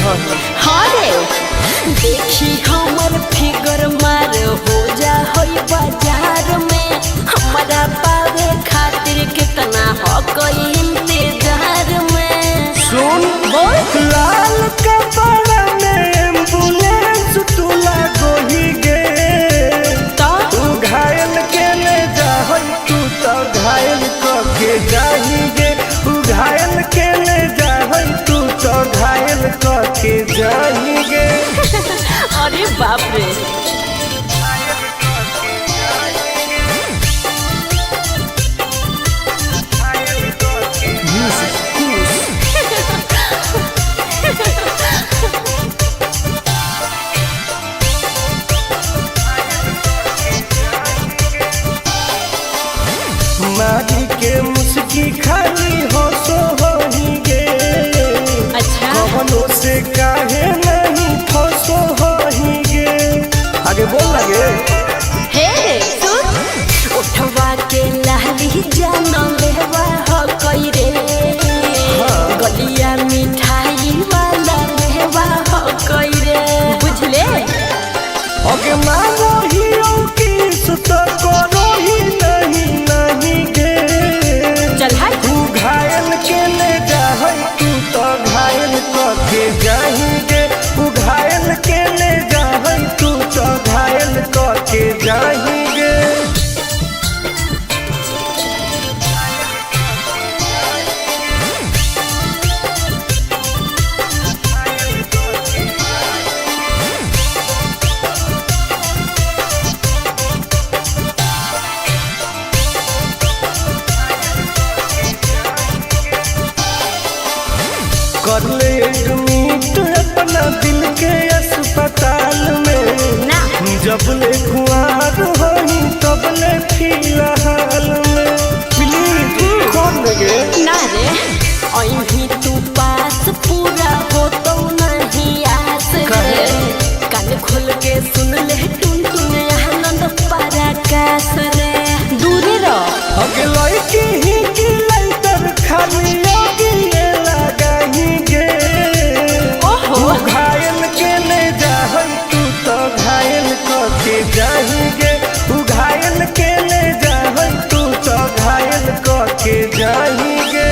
हाँ रे देखी हमर फिगर मार हो जा होई बाजार में हमारा पावे खातिर कितना हो कोई इंतजार में। सुन बोल लाल कपड़ा में एम्बुलेंस तुला गोही गे तू घायल के ले जा तू तो घायल के जाही गे तू घायल के ले जा तू तो घायल के जाही गे। अरे बाप रे मारी के मुस्की खाली हो सो होही गे। अच्छा कवनो से काहे नहीं फसो होही गे। आगे बोल लगे हे सुन उठवा के लाली जानो लेवा हो कोई रे गलिया मिठाई वाला लेवा हो कोई रे बुझले। ओके मांगो ही किस तो करो ही नहीं गे। चल हाय तू घायल के ले जा तू तो घायल के जाही गे तू घायल के ले जा तू तो घायल के जाही गे। कर ले एडमिट अपना दिल के अस्पताल में ना जब ले खुआर होही तब ले फिलहाल में प्लीज कौन लगे ना रे अहीं तू पास पूरा हो तो नहीं आस रे कान खोल के सुन ले टुन टुन आनंद पराकाश रे दूर रह अगे लड़की ही की लाइटर खाली योगी लगाही गे। ओहो तू घायल के ले जा तू तो घायल के जाही गे तू घायल के ले जा तू तो घायल के जाही गे।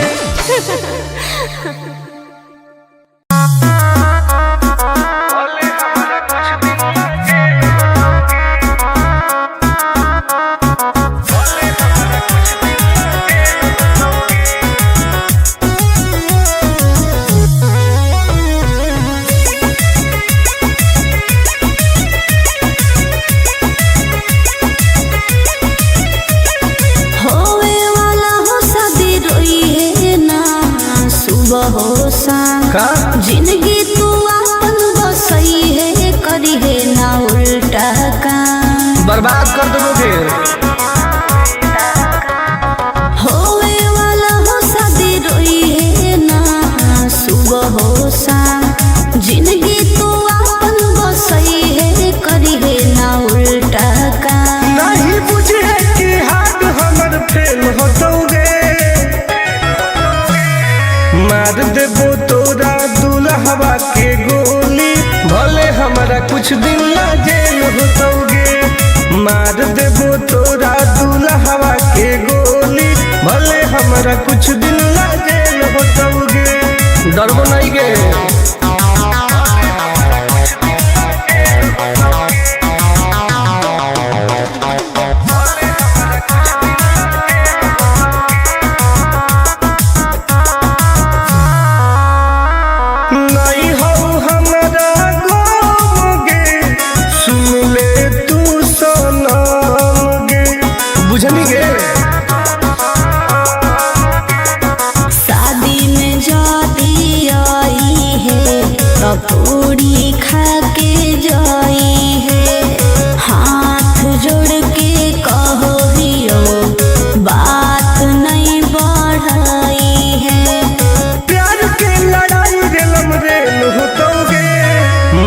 जिंदगी तू अपन बसई है करी है ना उल्टा काम बर्बाद कर दोगे होवे वाला हो शादी रोई है ना सुबह हो शाम जिंदगी तू अपन बसई है करी है ना उल्टा काम नहीं बुझे कि हाथ हमर फेल होतोगे मार देबो तोरा दुल्हवा के गोली भले हमारा कुछ दिन ना जेल होतोगे मार देबो तोरा दुल्हवा के गोली भले हमारा कुछ दिन ना जेल होतोगे डरबो नहीं गे। शादी में जाती आई है तो पूरी खा के जाई है हाथ जोड़ के कहो हियो बात नहीं बढ़ाई है प्यार के लड़ाई रेलम रेल होतोगे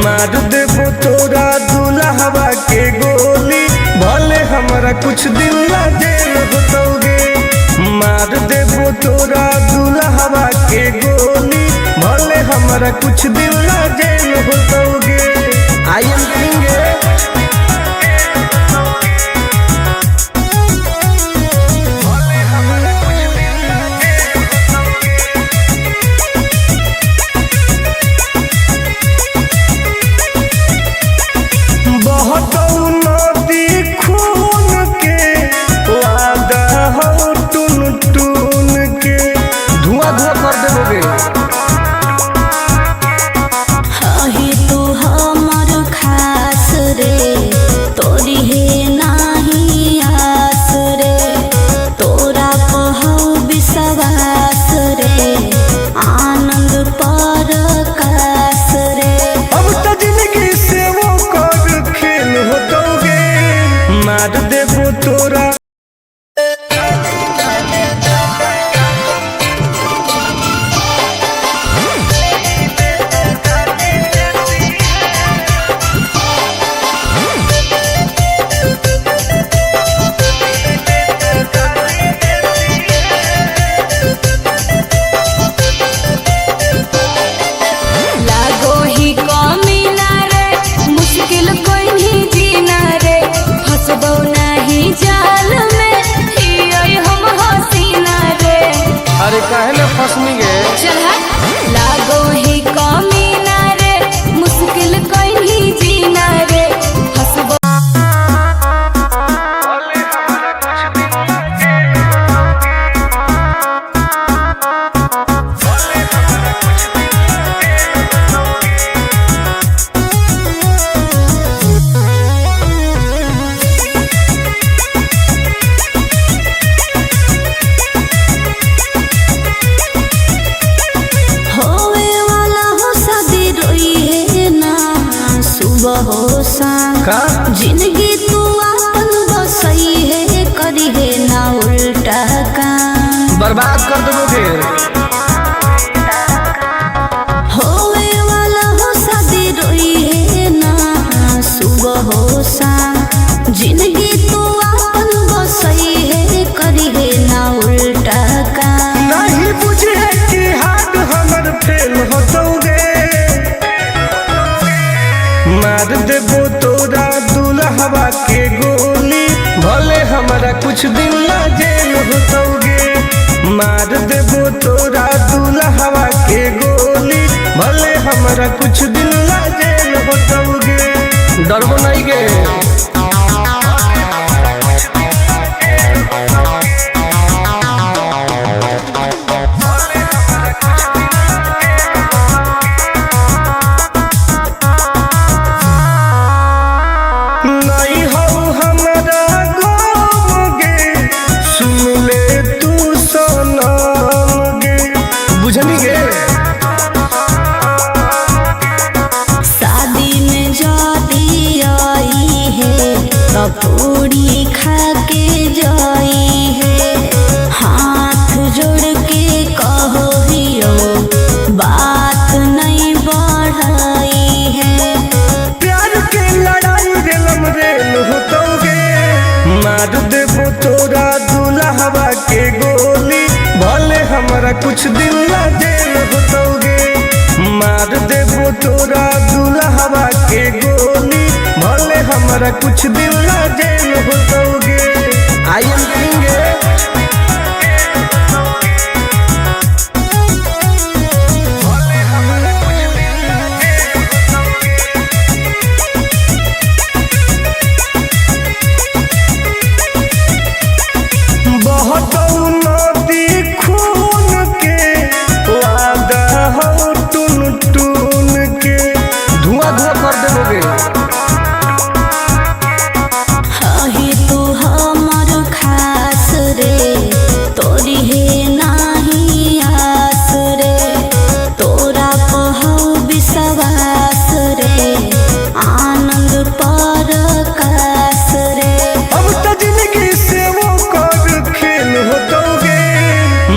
मार देबो तोरा दुल्हवा के गोली भले हमारा कुछ दिन ना जेल होतोगे मार देबो तोरा दुल्हवा के गोली भले हमारा हमारा कुछ दिन ला जेल होतोगे। आई एम करेंगे बहुत नदी खून के वादा हो टून टून के धुआं धुआं कर देबोगे। हही तू हमर खास रे तोरी हे नाही आस रे तोरा पहौ विश्वास रे आनंद परकाश रे। अब तो जिंदगी से वो कर खेल होतोगे मार देबो तोरा। लागो ही कमीना रे मुश्किल कोई नहीं जीना रे फसबो नहीं जाल में हियोई हम हसीना रे। अरे काहे न फसनी गे चल लागो ही कमीना रे मुश्किल कोई नहीं जीना रे फसबो। होवे वाला हो शादी रोई है ना सुबह हो शाम का जिंदगी तू अपन बसई है करी है ना उल्टा काम बर्बाद कर देबोगे। होवे वाला हो शादी रोई है ना सुबह हो शाम जिंदगी तू अपन बसई है करी है ना उल्टा काम। नहीं बुझे कि हाथ हमर फेल होतोगे मार देबो तोरा दुल्हवा के गोली भले हमारा कुछ दिन ला जेल होतोगे। मार देबो तोरा दुल्हवा के गोली भले हमारा कुछ दिन ला जेल होतोगे। डरबो नहीं गे नहीं हो हमारा गाँव गे सुन ले तू सनम गे बुझनी गे। शादी में जाती आई है तो पूरी खा के जाई है हाथ जोड़ के कहो हियो बात नहीं बढ़ाई है। प्यार के लड़ाई रेलम रेल होतोगे मार देबो तोरा दुल्हवा के गोली भले हमारा कुछ दिन ला जेल होतोगे। मार देबो तोरा दुल्हवा के गोली भले हमारा कुछ दिन ला जेल होतोगे। आई एम करेंगे बहुत नदी खून के वादा हो टून टून के धुआं धुआं कर देबोगे। हही तू हमर खास रे तोरी हे नाही आस रे तोरा पहौ विश्वास रे आनंद परकाश रे। अब तो जिंदगी से वो कर खेल होतोगे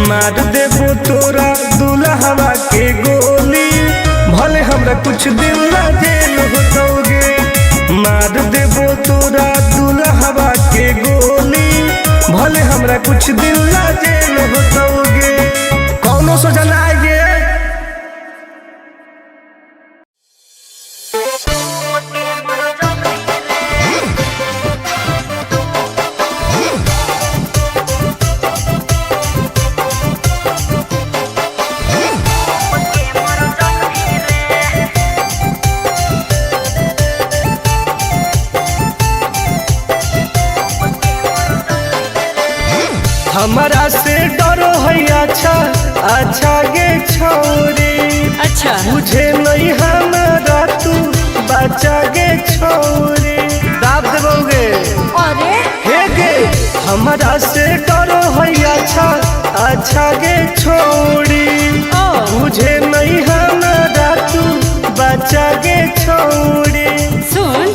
मार देबो तोरा दुल्हवा के गोली भले हमरा कुछ दिन ला जेल होतोगे। मार देबो तोरा दुल्हवा के गोली भले हमरा कुछ दिन ला जेल होतोगे। कौनो सजा ना आइए। हमारा से डरो है अच्छा अच्छा गे छोरी। अच्छा मुझे नहीं हमारा तू बचा गे छोरी। दाब देवोगे अरे हे गे हमारा से डरो है अच्छा अच्छा गे छोरी। मुझे नहीं हमारा तू बचा गे छोरी। सुन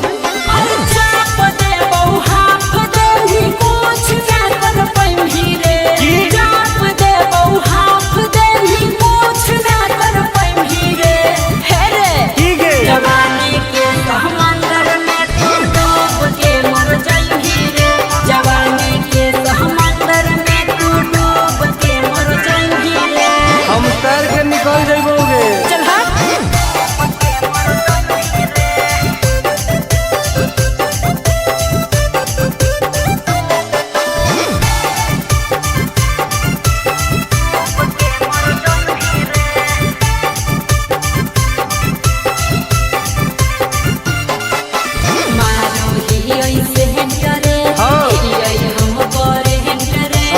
निकल जाइबोगे। चल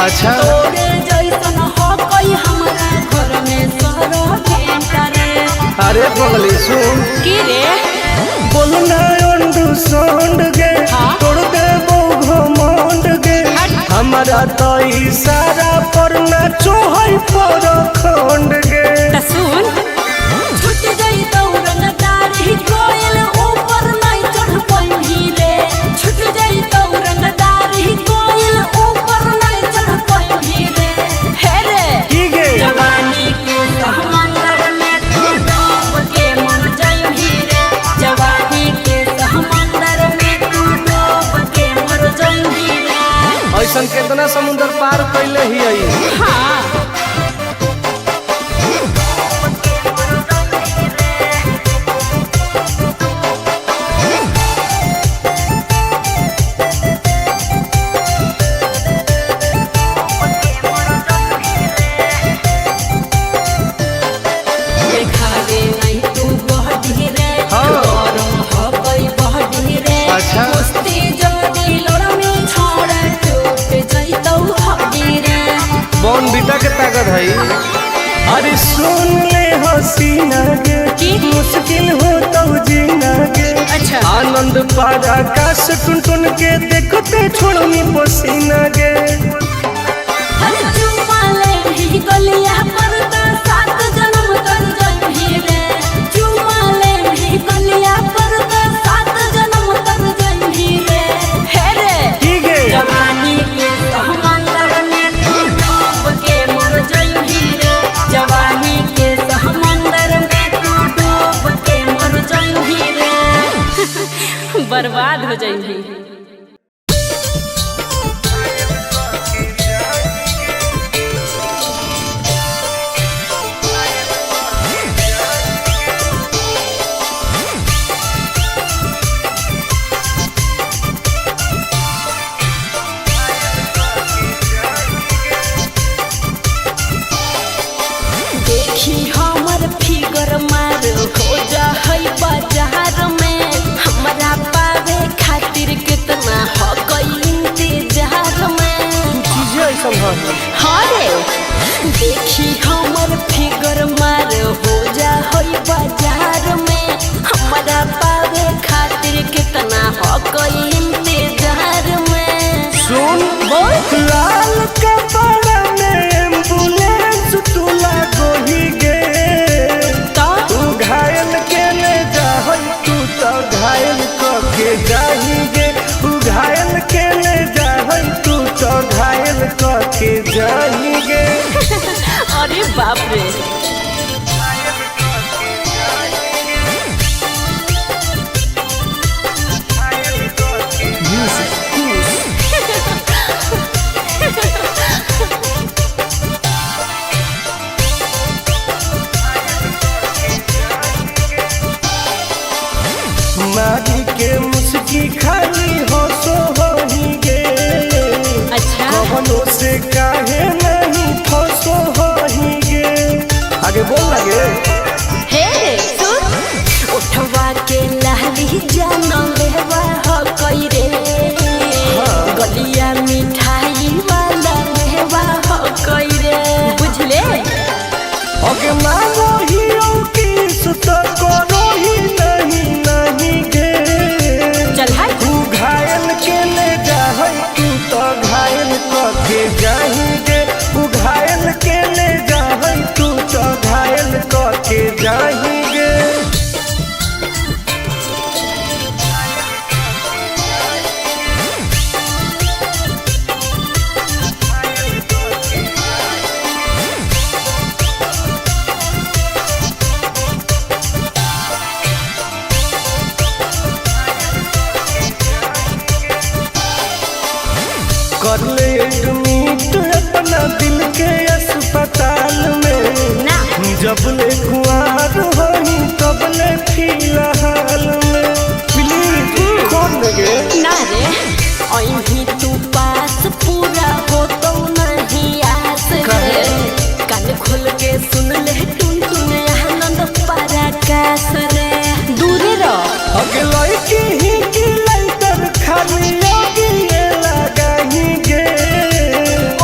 अच्छा अरे पगली सुन की रे बोलना अंडू सोंड गे तोड़ दे घमंड गे। हमारा तो इशारा पर ना चोहई पर खंड गे। सुन छूट गई दौड़न दारी कोयल ऊपर नहीं चढ़ पाई रे। छूट गई दौड़न दारी कोयल ऊपर नहीं चढ़ पाई रे। हे रे की गे जवानी के समंदर में तू डूब के मर जाई रे। जवानी के समंदर में तू डूब के मर जाई रे। ऐसा कितना समुद्र पार कैले ही आई। हाँ अच्छा बॉन बीटा के ताकत है। अरे सुन ले हसीना गे मुश्किल हो तो जीना गे। अच्छा आनंद पारा आकाश टुन टुन के देखते छोड़नी पसीना गे। गलिया पर सात जन्म कर जाई रे। चुमाले भी गलिया पर सात जन्म कर जाई रे। हे रे की गे जवानी के समंदर में तू डूब के मर जाई रे। जवानी के समंदर में तू डूब के मर जाई रे। बर्बाद हो जाई। देखी हमर फिगर मार हो जा है बाजार में। हमरा पावे खातिर कितना हो गई इंतजार में। चीजें ऐसा है। हाँ रे देखी हमर फिगर मार हो जा है बाजार में। हमरा पावे खातिर कितना हो गई इंतजार में। सुन बोल लाल कपड़ा में एम्बुलेंस तू लागोही गे। तू घायल के ले जा तू तो घायल के जाही गे। तू घायल के ले जा तू तो घायल के जाही गे। अरे बाप रे मारी के मुस्की खाली हो सो होही गे। अच्छा कवनों से काहे नहीं फसो होही गे। आगे बोल लगे हे सुन उठवा के लहली जान लेवा हो कई रे। गलिया मिठाई वाला लेवा मानो ही किस तो करो ही नहीं गे। चल हाय तू घायल के ले जाए तू तो घायल के जाएंगे। तू घायल के ले जाए तू तो घायल के जाएंगे। कर ले एडमिट अपना दिल के अस्पताल में ना जब ले कुआर होई तब ले फिलहाल में प्लीज कौन लगे ना रे अहीं तू पास पूरा हो तो नहीं आस रे। कान खोल के सुन ले टुन टुन आनंद पराकाश रे। दूर रह अगला की ही की लंतर खाली योगी ये लगाएंगे।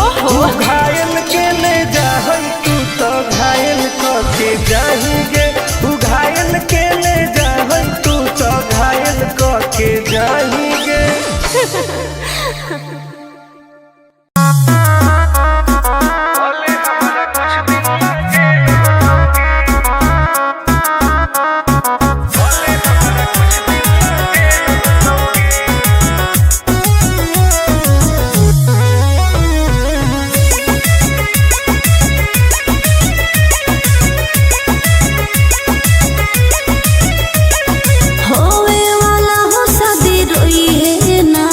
ओहो तू घायल के ले जाए तू तो घायल के जाएंगे। तू घायल के ले जाए तू तो घायल के जाएंगे। होवे वाला हो शादी रोई है ना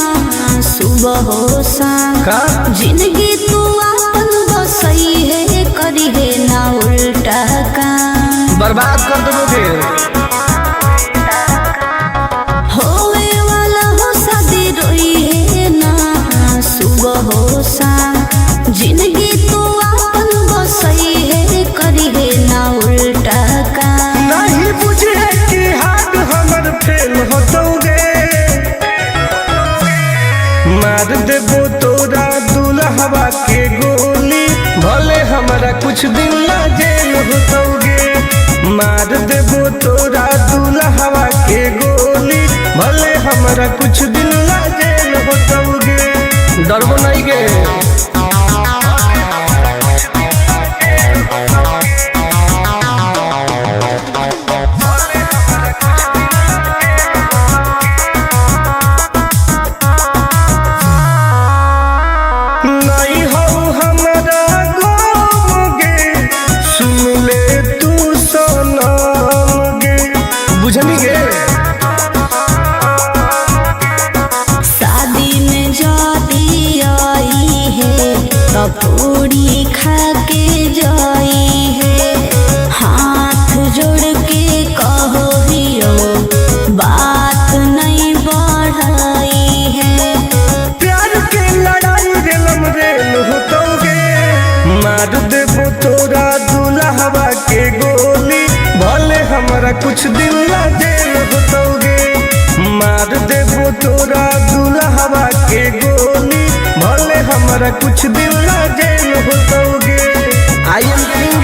सुबह हो शाम। का जिंदगी तू अपन बसई है करी है ना उल्टा काम। बर्बाद कर दोगे। होवे वाला हो शादी रोई है ना सुबह हो शाम। जिंदगी तू अपन बसई है करी है ना उल्टा काम। नहीं बुझे कि हाथ हमर फेल होतोगे। मार देबो तोरा दुल्हवा के गोली भले हमारा कुछ दिन ला जेल होतोगे। मार देबो तोरा दुल्हवा के गोली भले हमारा कुछ दिन ला जेल होतोगे। डरबो नहीं गे। नहीं हो हमारा गाँव गे सुन ले तू सनम गे। बुझनी गे शादी में जाती आई है तो पूरी खा के जाई है। हाथ जोड़ के कहो हियो बात नहीं बढ़ाई है। प्यार के लड़ाई रेलम रेल होतोगे। मार देबो तोरा दुल्हवा के गोली भले हमारा कुछ दिन ला जेल होतोगे। मार देबो तोरा दुल्हवा के गोली भले हमारा कुछ दिन ला जेल होतोगे। आई एम किंग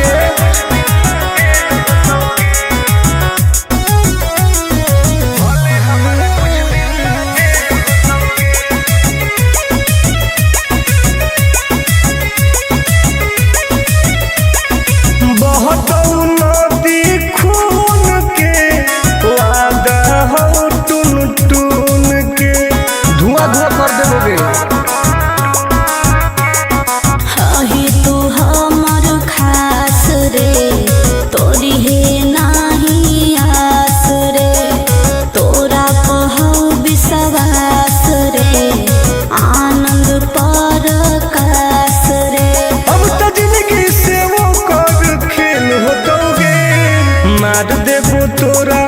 बहुत नदी खून के वादा हो टून टून के धुआं धुआं कर देबोगे। हही तू हमर खास रे तोरी है नाही आस रे। तोरा पहु विश्वास रे आनंद परकाश रे। अब तो जिंदगी से वो कर खेल होतोगे। मार देबो तोरा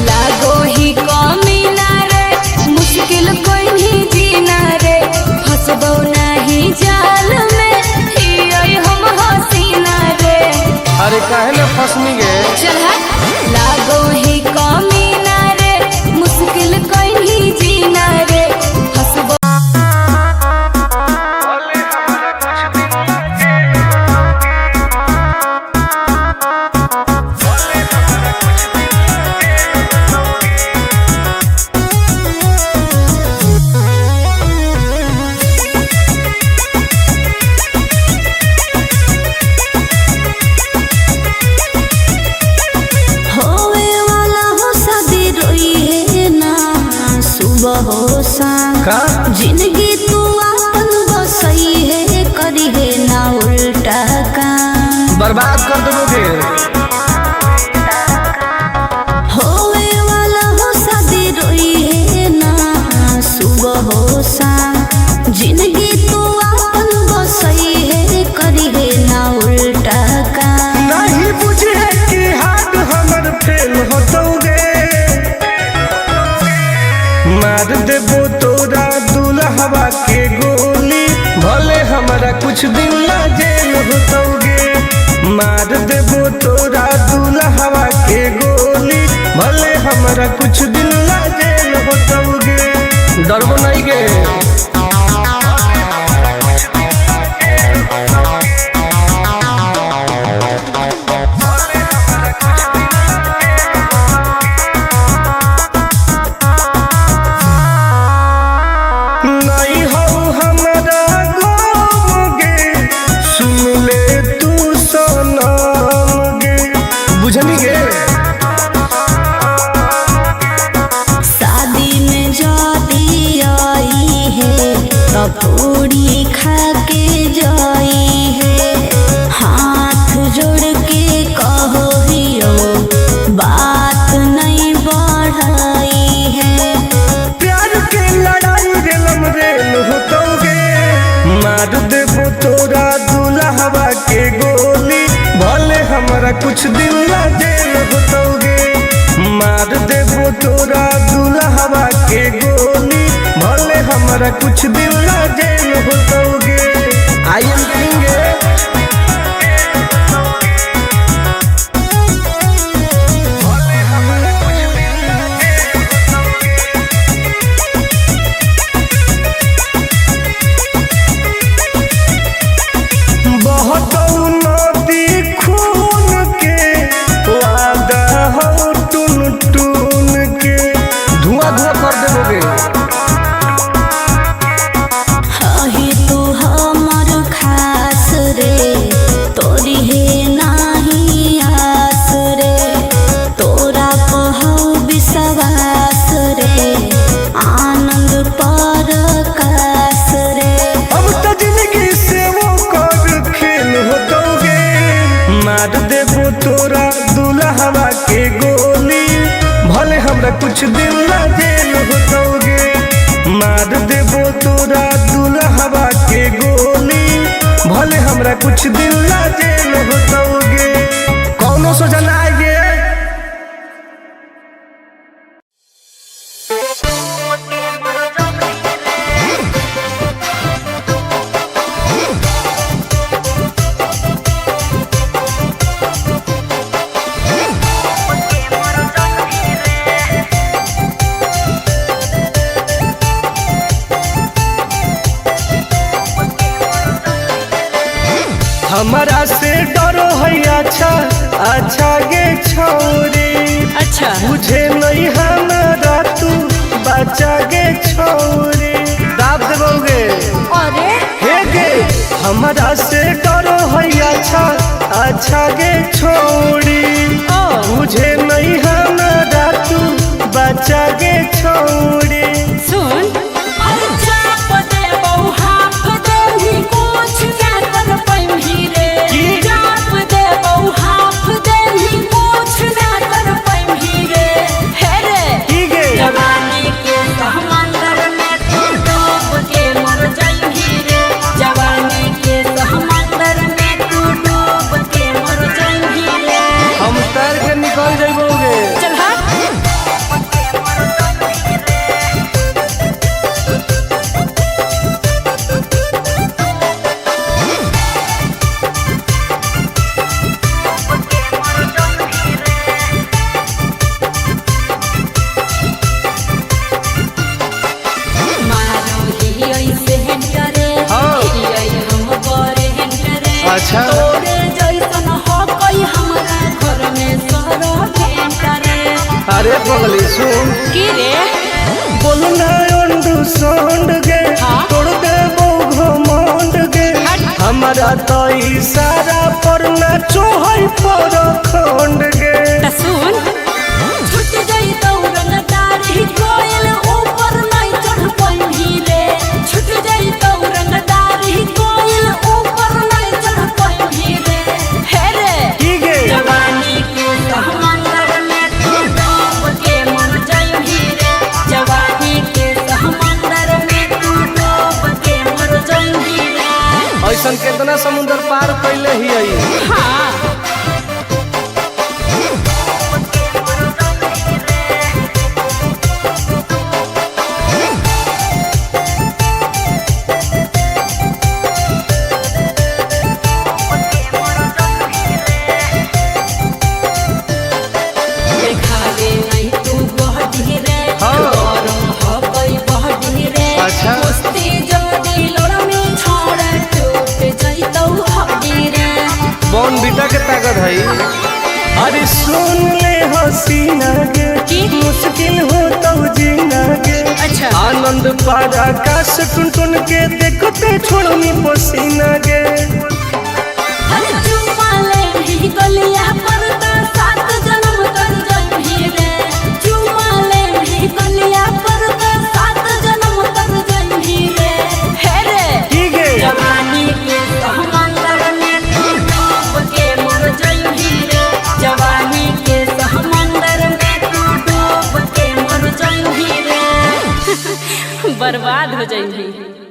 लागो ही कमी ना रे मुश्किल कोई नहीं जीना रश्मि गे। चल लागो ही कमीना रे मुश्किल कहीं जीना रे हसबो का जिंदगी तू अपन बसई है करी है ना उल्टा काम बर्बाद कर दोगे। होवे वाला हो शादी रोई है ना सुबह हो शाम जिंदगी तू अपन बसई है करी है ना उल्टा काम नहीं बुझे कि हाथ हमर फेल होतोगे मार देबो तोरा दुल्हवा के गोली भले हमारा कुछ दिन ला जेल होतोगे मार देबो तोरा दुल्हवा के गोली भले हमारा कुछ दिन ला जेल होतोगे डरबो नहीं गे। पूरी खा के जाई है हाथ जोड़ के कहो हियो बात नहीं बढ़ाई है प्यार के लड़ाई रेलम रेल होतोगे मार देबो तोरा दुल्हवा के गोली भले हमारा कुछ दिन ला जेल होतोगे मार देबो तोरा दुल्हवा के गोली भले हमारा कुछ दिन ला जेल होतोगे। आई एम किंग तोरा दुल्हवा के गोली भले हमरा कुछ दिन ला जेल होतोगे मार देबो तोरा दुल्हवा के गोली भले हमरा कुछ दिन ला जेल होतोगे कौनो सोचा ना आएगे। हमारा से डरो है अच्छा अच्छा गे छोरी अच्छा मुझे नहीं हमारा तू बचा गे छोरी दाब देबोगे अरे हे गे हमारा से डरो है अच्छा अच्छा गे छोरी मुझे नहीं हमारा तू बचा गे छोरी सुन निकल जाइबोगे चल हाँ अच्छा। तोरे जैसन हो कोई हमारा घर में सरो भेंटा रे। अरे पगली सुन की रे बोलना अंडू सोंड गे हाँ? तोड़ दे घमंड गे हमारा तो इशारा पर ना चोहई पर खंड गे त सुन छुट जाई दौरन दाढ़ी कोयल ऊपर नहीं चढ़ पाई रे। छुट जाई दौरन दाढ़ी कोयल ऊपर नहीं चढ़ पाई रे। हे रे की गे जवानी के समंदर में तू डूब के मर जाई रे। जवानी के समंदर में तू डूब के मर जाई रे। ऐसन कितना समुंदर पार कैले ही आई। हाँ देखावे नहीं तू बहडी रे। हाँ। गरम हो गई बहडी रे। अच्छा। मस्ती जदी लड़ा में छोड़ टूट जइतौ हड्डी रे। बॉन बीटा के ताकत है। अरे सुन ले हसीना गे की? मुश्किल हो तो जीना गे अच्छा। आनंद पार आकाश टुन टुन के देखते छोड़नी पसीना गे हर चुमा ले ही गलिया पर तो 7 जन्म कर जइही रे। चुमा ले ही गलिया पर तो 7 जन्म कर जइही रे। हे रे की गे जवानी के समंदर में तू डूब के मर जाई रे। जवानी के समंदर में तू डूब के मर जाई रे। बर्बाद हो जाई।